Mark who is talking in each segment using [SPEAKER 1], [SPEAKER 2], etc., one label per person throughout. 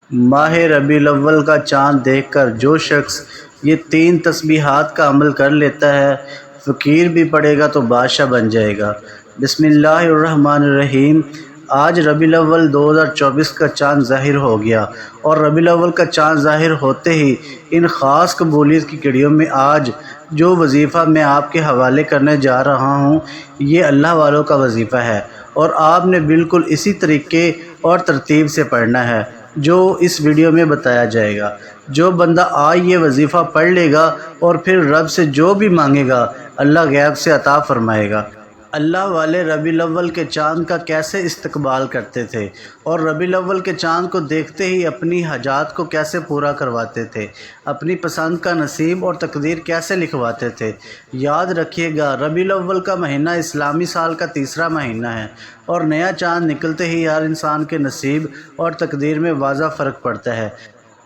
[SPEAKER 1] ماہ ربیع الاول کا چاند دیکھ کر جو شخص یہ 3 تسبیحات کا عمل کر لیتا ہے، فقیر بھی پڑے گا تو بادشاہ بن جائے گا۔ بسم اللہ الرحمن الرحیم۔ آج ربیع الاول 2024 کا چاند ظاہر ہو گیا، اور ربیع الاول کا چاند ظاہر ہوتے ہی ان خاص قبولیت کی گھڑیوں میں آج جو وظیفہ میں آپ کے حوالے کرنے جا رہا ہوں، یہ اللہ والوں کا وظیفہ ہے، اور آپ نے بالکل اسی طریقے اور ترتیب سے پڑھنا ہے جو اس ویڈیو میں بتایا جائے گا۔ جو بندہ آج یہ وظیفہ پڑھ لے گا اور پھر رب سے جو بھی مانگے گا، اللہ غیب سے عطا فرمائے گا۔ اللہ والے ربیع الاول کے چاند کا کیسے استقبال کرتے تھے، اور ربیع الاول کے چاند کو دیکھتے ہی اپنی حاجات کو کیسے پورا کرواتے تھے، اپنی پسند کا نصیب اور تقدیر کیسے لکھواتے تھے۔ یاد رکھیے گا، ربیع الاول کا مہینہ اسلامی سال کا تیسرا مہینہ ہے، اور نیا چاند نکلتے ہی ہر انسان کے نصیب اور تقدیر میں واضح فرق پڑتا ہے۔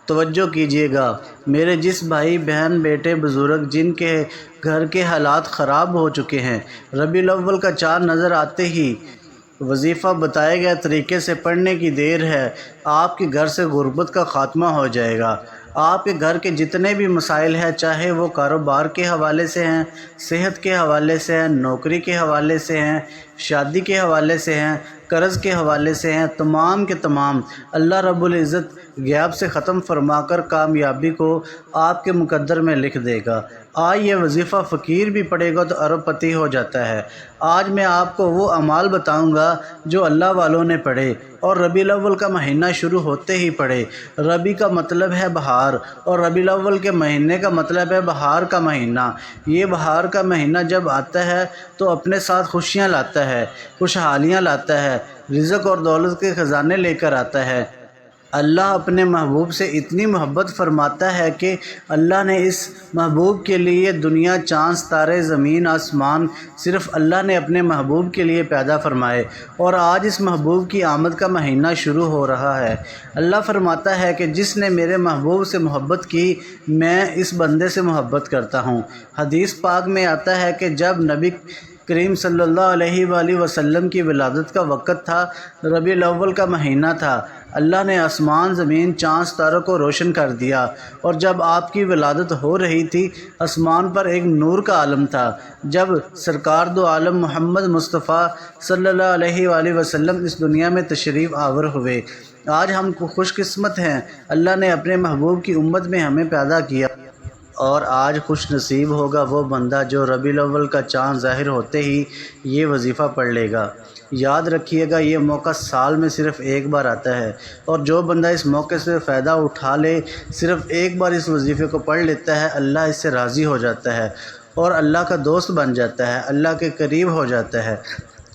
[SPEAKER 1] توجہ کیجیے گا، میرے جس بھائی بہن بیٹے بزرگ جن کے گھر کے حالات خراب ہو چکے ہیں، ربیع الاول کا چاند نظر آتے ہی وظیفہ بتائے گئے طریقے سے پڑھنے کی دیر ہے، آپ کے گھر سے غربت کا خاتمہ ہو جائے گا۔ آپ کے گھر کے جتنے بھی مسائل ہیں، چاہے وہ کاروبار کے حوالے سے ہیں، صحت کے حوالے سے ہیں، نوکری کے حوالے سے ہیں، شادی کے حوالے سے ہیں، قرض کے حوالے سے ہیں، تمام کے تمام اللہ رب العزت غیب سے ختم فرما کر کامیابی کو آپ کے مقدر میں لکھ دے گا۔ آج یہ وظیفہ فقیر بھی پڑے گا تو ارب پتی ہو جاتا ہے۔ آج میں آپ کو وہ اعمال بتاؤں گا جو اللہ والوں نے پڑھے اور ربیع الاول کا مہینہ شروع ہوتے ہی پڑھے۔ ربیع کا مطلب ہے بہار، اور ربیع الاول کے مہینے کا مطلب ہے بہار کا مہینہ۔ یہ بہار کا مہینہ جب آتا ہے تو اپنے ساتھ خوشیاں لاتا ہے، خوشحالیاں لاتا ہے، رزق اور دولت کے خزانے لے کر آتا ہے۔ اللہ اپنے محبوب سے اتنی محبت فرماتا ہے کہ اللہ نے اس محبوب کے لیے دنیا، چاند، ستارے، زمین، آسمان صرف اللہ نے اپنے محبوب کے لیے پیدا فرمائے، اور آج اس محبوب کی آمد کا مہینہ شروع ہو رہا ہے۔ اللہ فرماتا ہے کہ جس نے میرے محبوب سے محبت کی، میں اس بندے سے محبت کرتا ہوں۔ حدیث پاک میں آتا ہے کہ جب نبی کریم صلی اللہ علیہ وآلہ وسلم کی ولادت کا وقت تھا، ربیع الاول کا مہینہ تھا، اللہ نے آسمان، زمین، چاند، ستاروں کو روشن کر دیا، اور جب آپ کی ولادت ہو رہی تھی، آسمان پر ایک نور کا عالم تھا۔ جب سرکار دو عالم محمد مصطفیٰ صلی اللہ علیہ وآلہ وسلم اس دنیا میں تشریف آور ہوئے، آج ہم خوش قسمت ہیں، اللہ نے اپنے محبوب کی امت میں ہمیں پیدا کیا۔ اور آج خوش نصیب ہوگا وہ بندہ جو ربیع الاول کا چاند ظاہر ہوتے ہی یہ وظیفہ پڑھ لے گا۔ یاد رکھیے گا، یہ موقع سال میں صرف ایک بار آتا ہے، اور جو بندہ اس موقع سے فائدہ اٹھا لے، صرف ایک بار اس وظیفے کو پڑھ لیتا ہے، اللہ اس سے راضی ہو جاتا ہے اور اللہ کا دوست بن جاتا ہے، اللہ کے قریب ہو جاتا ہے۔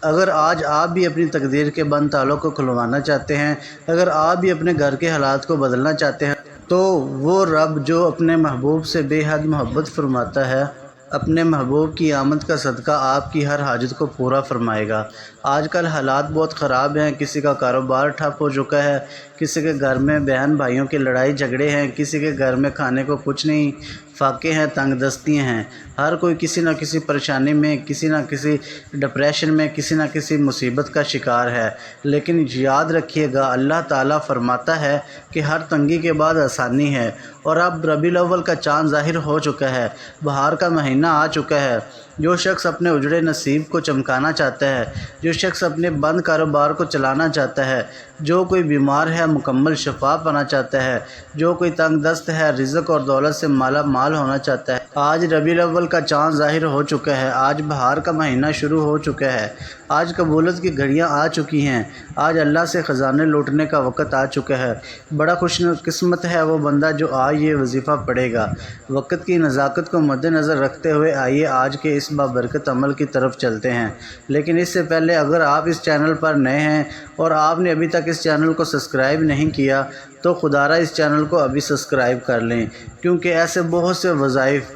[SPEAKER 1] اگر آج آپ بھی اپنی تقدیر کے بند تالوں کو کھلوانا چاہتے ہیں، اگر آپ بھی اپنے گھر کے حالات کو بدلنا چاہتے ہیں، تو وہ رب جو اپنے محبوب سے بے حد محبت فرماتا ہے، اپنے محبوب کی آمد کا صدقہ آپ کی ہر حاجت کو پورا فرمائے گا۔ آج کل حالات بہت خراب ہیں، کسی کا کاروبار ٹھپ ہو چکا ہے، کسی کے گھر میں بہن بھائیوں کی لڑائی جھگڑے ہیں، کسی کے گھر میں کھانے کو کچھ نہیں، فاقے ہیں، تنگ دستیاں ہیں، ہر کوئی کسی نہ کسی پریشانی میں، کسی نہ کسی ڈپریشن میں، کسی نہ کسی مصیبت کا شکار ہے۔ لیکن یاد رکھیے گا، اللہ تعالیٰ فرماتا ہے کہ ہر تنگی کے بعد آسانی ہے، اور اب ربیع الاول کا چاند ظاہر ہو چکا ہے، بہار کا مہینہ آ چکا ہے۔ جو شخص اپنے اجڑے نصیب کو چمکانا چاہتا ہے، جو شخص اپنے بند کاروبار کو چلانا چاہتا ہے، جو کوئی بیمار ہے مکمل شفا پانا چاہتا ہے، جو کوئی تنگ دست ہے رزق اور دولت سے مالا مال ہونا چاہتا ہے، آج ربیع الاول کا چاند ظاہر ہو چکا ہے، آج بہار کا مہینہ شروع ہو چکا ہے، آج قبولت کی گھڑیاں آ چکی ہیں، آج اللہ سے خزانے لوٹنے کا وقت آ چکا ہے۔ بڑا خوش قسمت ہے وہ بندہ جو آج یہ وظیفہ پڑھے گا۔ وقت کی نزاکت کو مد نظر رکھتے ہوئے آئیے آج کے اس بابرکت عمل کی طرف چلتے ہیں، لیکن اس سے پہلے اگر آپ اس چینل پر نئے ہیں اور آپ نے ابھی تک اس چینل کو سبسکرائب نہیں کیا تو خدا را اس چینل کو ابھی سبسکرائب کر لیں، کیونکہ ایسے بہت سے وظائف،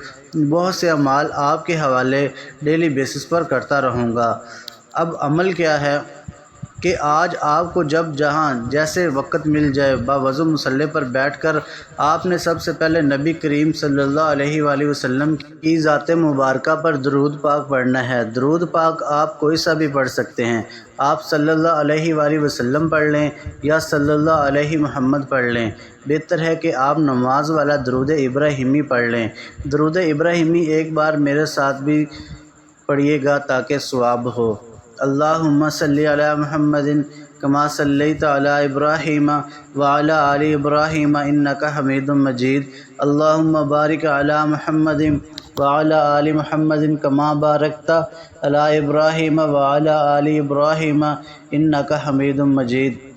[SPEAKER 1] بہت سے اعمال آپ کے حوالے ڈیلی بیسس پر کرتا رہوں گا۔ اب عمل کیا ہے؟ کہ آج آپ کو جب جہاں جیسے وقت مل جائے باوضو مصلی پر بیٹھ کر آپ نے سب سے پہلے نبی کریم صلی اللہ علیہ وآلہ وسلم کی ذات مبارکہ پر درود پاک پڑھنا ہے۔ درود پاک آپ کوئی سا بھی پڑھ سکتے ہیں، آپ صلی اللہ علیہ وآلہ وسلم پڑھ لیں یا صلی اللہ علیہ محمد پڑھ لیں۔ بہتر ہے کہ آپ نماز والا درود ابراہیمی پڑھ لیں۔ درود ابراہیمی ایک بار میرے ساتھ بھی پڑھیے گا تاکہ ثواب ہو۔ اللہم صلی علی محمد کما صلیت علی ابراہیم وعلی آل ابراہیم انک حمید مجید۔ اللہم بارک علی محمد وعلی آل محمد کما بارکت علی ابراہیم وعلی آل ابراہیم انک حمید مجید۔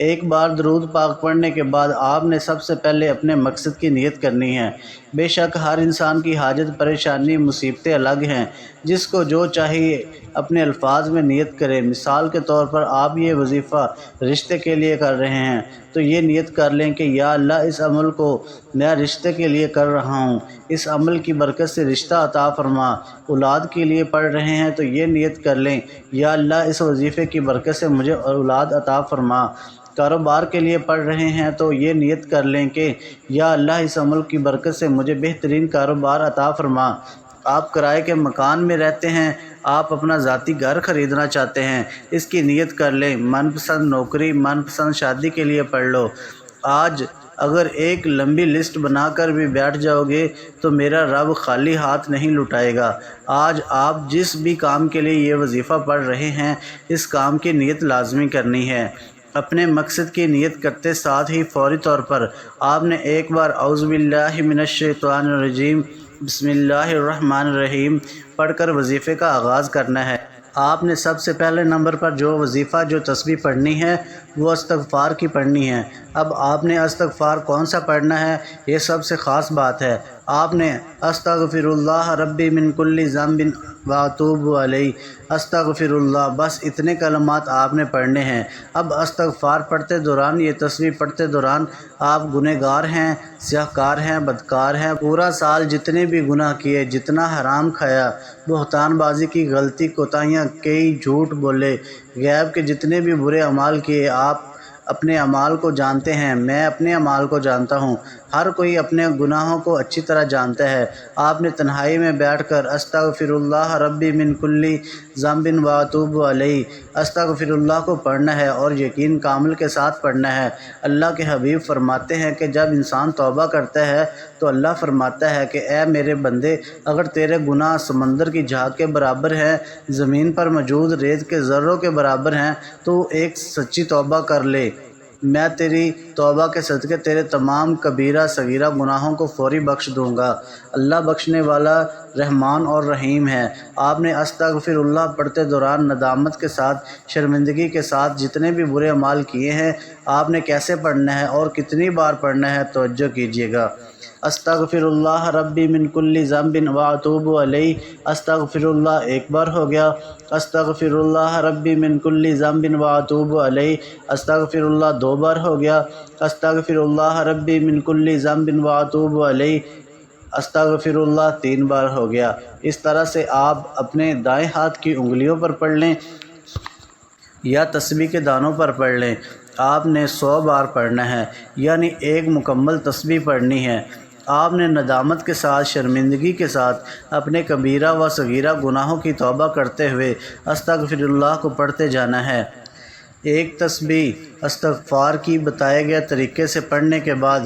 [SPEAKER 1] ایک بار درود پاک پڑھنے کے بعد آپ نے سب سے پہلے اپنے مقصد کی نیت کرنی ہے۔ بے شک ہر انسان کی حاجت پریشانی مصیبتیں الگ ہیں، جس کو جو چاہیے اپنے الفاظ میں نیت کرے۔ مثال کے طور پر آپ یہ وظیفہ رشتے کے لیے کر رہے ہیں تو یہ نیت کر لیں کہ یا اللہ اس عمل کو میں رشتے کے لیے کر رہا ہوں، اس عمل کی برکت سے رشتہ عطا فرما۔ اولاد کے لیے پڑھ رہے ہیں تو یہ نیت کر لیں یا اللہ اس وظیفے کی برکت سے مجھے اولاد عطا فرما۔ کاروبار کے لیے پڑھ رہے ہیں تو یہ نیت کر لیں کہ یا اللہ اس عمل کی برکت سے مجھے بہترین کاروبار عطا فرما۔ آپ کرائے کے مکان میں رہتے ہیں، آپ اپنا ذاتی گھر خریدنا چاہتے ہیں، اس کی نیت کر لیں۔ من پسند نوکری، من پسند شادی کے لیے پڑھ لو۔ آج اگر ایک لمبی لسٹ بنا کر بھی بیٹھ جاؤ گے تو میرا رب خالی ہاتھ نہیں لٹائے گا۔ آج آپ جس بھی کام کے لیے یہ وظیفہ پڑھ رہے ہیں، اس کام کی نیت لازمی کرنی ہے۔ اپنے مقصد کی نیت کرتے ساتھ ہی فوری طور پر آپ نے ایک بار اعوذ باللہ من الشیطان الرجیم بسم اللہ الرحمن الرحیم پڑھ کر وظیفے کا آغاز کرنا ہے۔ آپ نے سب سے پہلے نمبر پر جو تسبیح پڑھنی ہے وہ استغفار کی پڑھنی ہے۔ اب آپ نے استغفار کون سا پڑھنا ہے، یہ سب سے خاص بات ہے۔ آپ نے استغفر اللہ ربی من کل ذنب واتوب علیہ، استغفر اللہ، بس اتنے کلمات آپ نے پڑھنے ہیں۔ اب استغفار پڑھتے دوران، یہ تسبیح پڑھتے دوران آپ گنہگار ہیں، سیاہکار ہیں، بدکار ہیں۔ پورا سال جتنے بھی گناہ کیے، جتنا حرام کھایا، بہتان بازی کی غلطی کوتاہیاں کئی، جھوٹ بولے، غیب کے جتنے بھی برے اعمال کیے، آپ اپنے اعمال کو جانتے ہیں، میں اپنے اعمال کو جانتا ہوں، ہر کوئی اپنے گناہوں کو اچھی طرح جانتا ہے۔ آپ نے تنہائی میں بیٹھ کر استغفر اللہ ربی من کل ذنب واتوب علیہ، استغفر اللہ کو پڑھنا ہے اور یقین کامل کے ساتھ پڑھنا ہے۔ اللہ کے حبیب فرماتے ہیں کہ جب انسان توبہ کرتا ہے تو اللہ فرماتا ہے کہ اے میرے بندے، اگر تیرے گناہ سمندر کی جھاگ کے برابر ہیں، زمین پر موجود ریت کے ذروں کے برابر ہیں، تو ایک سچی توبہ کر لے، میں تیری توبہ کے صدقے تیرے تمام کبیرہ صغیرہ گناہوں کو فوری بخش دوں گا۔ اللہ بخشنے والا رحمان اور رحیم ہے۔ آپ نے استغفر اللہ پڑھتے دوران ندامت کے ساتھ، شرمندگی کے ساتھ جتنے بھی برے اعمال کیے ہیں، آپ نے کیسے پڑھنا ہے اور کتنی بار پڑھنا ہے، توجہ کیجیے گا۔ استغفر اللہ ربی من کل ذنب واتوب علیہ، استغفر اللہ ایک بار ہو گیا۔ استغفر اللہ ربی من کل ذنب واتوب علیہ، استغفر اللہ دو بار ہو گیا۔ استغفر اللہ ربی من کل ذنب واتوب علیہ، استغفر اللہ تین بار ہو گیا۔ اس طرح سے آپ اپنے دائیں ہاتھ کی انگلیوں پر پڑھ لیں یا تسبیح کے دانوں پر پڑھ لیں۔ آپ نے 100 بار پڑھنا ہے، یعنی ایک مکمل تسبیح پڑھنی ہے۔ آپ نے ندامت کے ساتھ، شرمندگی کے ساتھ اپنے کبیرہ و صغیرہ گناہوں کی توبہ کرتے ہوئے استغفر اللہ کو پڑھتے جانا ہے۔ ایک تسبیح استغفار کی بتائے گئے طریقے سے پڑھنے کے بعد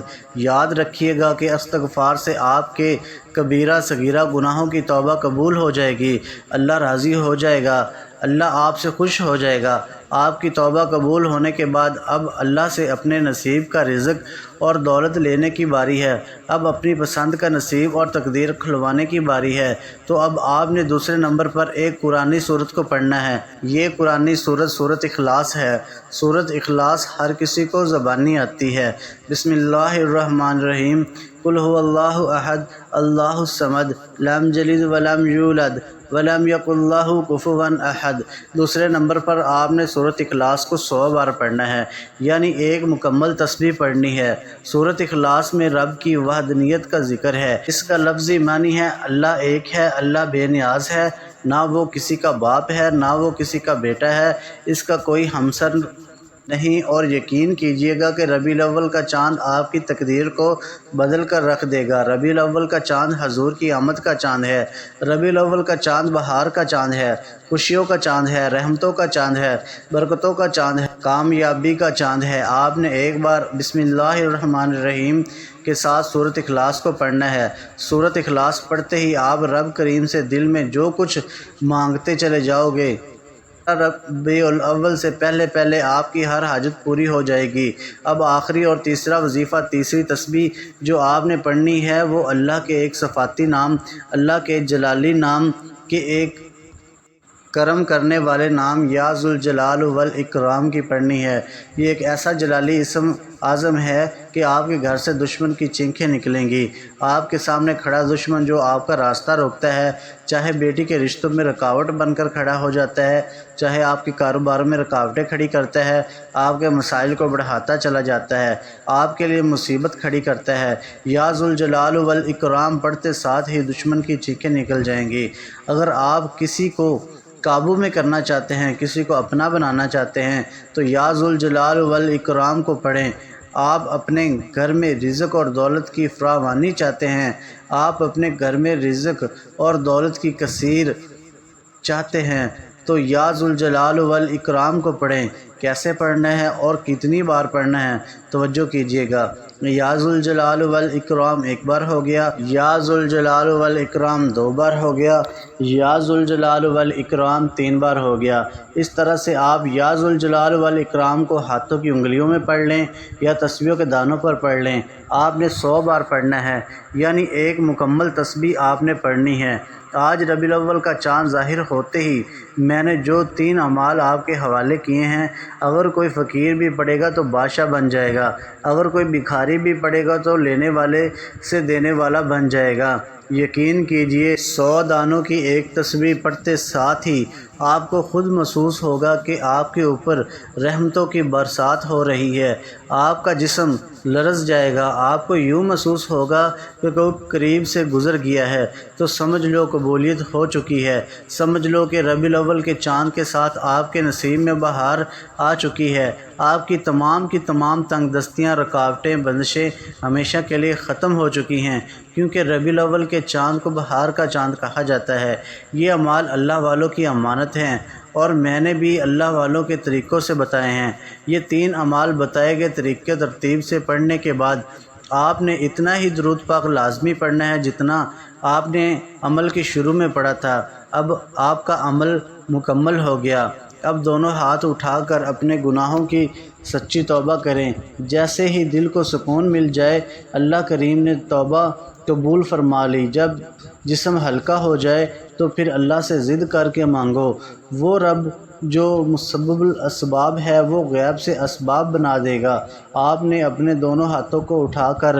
[SPEAKER 1] یاد رکھیے گا کہ استغفار سے آپ کے کبیرہ صغیرہ گناہوں کی توبہ قبول ہو جائے گی، اللہ راضی ہو جائے گا، اللہ آپ سے خوش ہو جائے گا۔ آپ کی توبہ قبول ہونے کے بعد اب اللہ سے اپنے نصیب کا رزق اور دولت لینے کی باری ہے۔ اب اپنی پسند کا نصیب اور تقدیر کھلوانے کی باری ہے۔ تو اب آپ نے دوسرے نمبر پر ایک قرآنی صورت کو پڑھنا ہے۔ یہ قرآنی صورت سورۃ اخلاص ہے۔ سورۃ اخلاص ہر کسی کو زبانی آتی ہے۔ بسم اللہ الرحمن الرحیم، قل هو اللہ احد اللہ الصمد لم یلد ولم یولد ولم یکن لہ کفوا احد۔ دوسرے نمبر پر آپ نے سورۃ اخلاص کو 100 بار پڑھنا ہے، یعنی ایک مکمل تسبیح پڑھنی ہے۔ سورۃ اخلاص میں رب کی وحدانیت کا ذکر ہے۔ اس کا لفظی معنی ہے اللہ ایک ہے، اللہ بے نیاز ہے، نہ وہ کسی کا باپ ہے نہ وہ کسی کا بیٹا ہے، اس کا کوئی ہمسر نہیں، اور یقین کیجیے گا کہ ربیع الاول کا چاند آپ کی تقدیر کو بدل کر رکھ دے گا۔ ربیع الاول کا چاند حضور کی آمد کا چاند ہے۔ ربیع الاول کا چاند بہار کا چاند ہے، خوشیوں کا چاند ہے، رحمتوں کا چاند ہے، برکتوں کا چاند ہے، کامیابی کا چاند ہے۔ آپ نے ایک بار بسم اللہ الرحمن الرحیم کے ساتھ سورۃ اخلاص کو پڑھنا ہے۔ سورۃ اخلاص پڑھتے ہی آپ رب کریم سے دل میں جو کچھ مانگتے چلے جاؤ گے، ربیع الاول سے پہلے آپ کی ہر حاجت پوری ہو جائے گی۔ اب آخری اور تیسرا وظیفہ، تیسری تسبیح جو آپ نے پڑھنی ہے، وہ اللہ کے ایک صفاتی نام، اللہ کے جلالی نام کے ایک کرم کرنے والے نام یا ذوالجلال والاکرام کی پڑھنی ہے۔ یہ ایک ایسا جلالی اسم اعظم ہے کہ آپ کے گھر سے دشمن کی چینخیں نکلیں گی۔ آپ کے سامنے کھڑا دشمن جو آپ کا راستہ روکتا ہے، چاہے بیٹی کے رشتوں میں رکاوٹ بن کر کھڑا ہو جاتا ہے، چاہے آپ کے کاروبار میں رکاوٹیں کھڑی کرتا ہے، آپ کے مسائل کو بڑھاتا چلا جاتا ہے، آپ کے لیے مصیبت کھڑی کرتا ہے، یا ذوالجلال والاکرام پڑھتے ساتھ ہی دشمن کی چینخیں نکل جائیں گی۔ اگر آپ کسی کو قابو میں کرنا چاہتے ہیں، کسی کو اپنا بنانا چاہتے ہیں، تو یا ذوالجلال والاکرام کو پڑھیں۔ آپ اپنے گھر میں رزق اور دولت کی فراوانی چاہتے ہیں، آپ اپنے گھر میں رزق اور دولت کی کثیر چاہتے ہیں، تو یا ذوالجلال والاکرام کو پڑھیں۔ کیسے پڑھنا ہے اور کتنی بار پڑھنا ہے، توجہ کیجیے گا۔ یا ذوالجلال والاکرام ایک بار ہو گیا، یا ذوالجلال والاکرام دو بار ہو گیا، یا ذوالجلال والاکرام تین بار ہو گیا۔ اس طرح سے آپ یا ذوالجلال والاکرام کو ہاتھوں کی انگلیوں میں پڑھ لیں یا تسبیحوں کے دانوں پر پڑھ لیں۔ آپ نے 100 بار پڑھنا ہے، یعنی ایک مکمل تسبیح آپ نے پڑھنی ہے۔ آج ربیع الاول کا چاند ظاہر ہوتے ہی میں نے جو 3 اعمال آپ کے حوالے کیے ہیں، اگر کوئی فقیر بھی پڑھے گا تو بادشاہ بن جائے گا، اگر کوئی بھکاری بھی پڑھے گا تو لینے والے سے دینے والا بن جائے گا۔ یقین کیجئے 100 دانوں کی ایک تسبیح پڑھتے ساتھ ہی آپ کو خود محسوس ہوگا کہ آپ کے اوپر رحمتوں کی برسات ہو رہی ہے، آپ کا جسم لرز جائے گا، آپ کو یوں محسوس ہوگا کہ کوئی قریب سے گزر گیا ہے، تو سمجھ لو قبولیت ہو چکی ہے، سمجھ لو کہ ربیع الاول کے چاند کے ساتھ آپ کے نصیب میں بہار آ چکی ہے، آپ کی تمام تنگ دستیاں، رکاوٹیں، بندشیں ہمیشہ کے لیے ختم ہو چکی ہیں، کیونکہ ربیع الاول کے چاند کو بہار کا چاند کہا جاتا ہے۔ یہ اعمال اللہ والوں کی امانت ہیں، اور میں نے بھی اللہ والوں کے طریقوں سے بتائے ہیں۔ یہ 3 اعمال بتائے گئے طریقے ترتیب سے پڑھنے کے بعد آپ نے اتنا ہی درود پاک لازمی پڑھنا ہے جتنا آپ نے عمل کے شروع میں پڑھا تھا۔ اب آپ کا عمل مکمل ہو گیا۔ اب دونوں ہاتھ اٹھا کر اپنے گناہوں کی سچی توبہ کریں۔ جیسے ہی دل کو سکون مل جائے، اللہ کریم نے توبہ قبول فرما لی۔ جب جسم ہلکا ہو جائے تو پھر اللہ سے ضد کر کے مانگو۔ وہ رب جو مسبب الاسباب ہے، وہ غیب سے اسباب بنا دے گا۔ آپ نے اپنے دونوں ہاتھوں کو اٹھا کر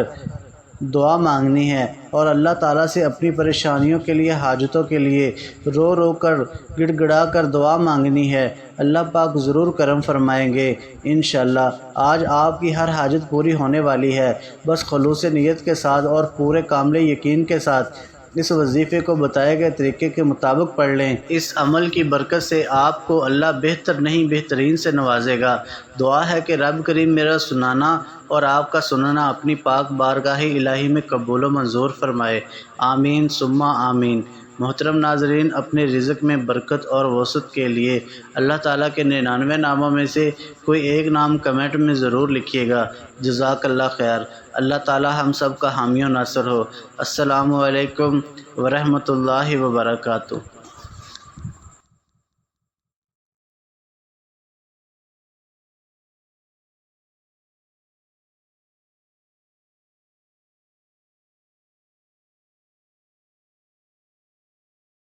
[SPEAKER 1] دعا مانگنی ہے اور اللہ تعالیٰ سے اپنی پریشانیوں کے لیے، حاجتوں کے لیے رو رو کر، گڑ گڑا کر دعا مانگنی ہے۔ اللہ پاک ضرور کرم فرمائیں گے انشاءاللہ۔ آج آپ کی ہر حاجت پوری ہونے والی ہے، بس خلوص نیت کے ساتھ اور پورے کامل یقین کے ساتھ اس وظیفے کو بتائے گئے طریقے کے مطابق پڑھ لیں۔ اس عمل کی برکت سے آپ کو اللہ بہتر نہیں بہترین سے نوازے گا۔ دعا ہے کہ رب کریم میرا سنانا اور آپ کا سننا اپنی پاک بارگاہ الہی میں قبول و منظور فرمائے، آمین ثم آمین۔ محترم ناظرین، اپنے رزق میں برکت اور وسعت کے لیے اللہ تعالیٰ کے 99 ناموں میں سے کوئی ایک نام کمنٹ میں ضرور لکھیے گا۔ جزاک اللہ خیر۔ اللہ تعالیٰ ہم سب کا حامی و ناصر ہو۔ السلام علیکم ورحمۃ اللہ وبرکاتہ۔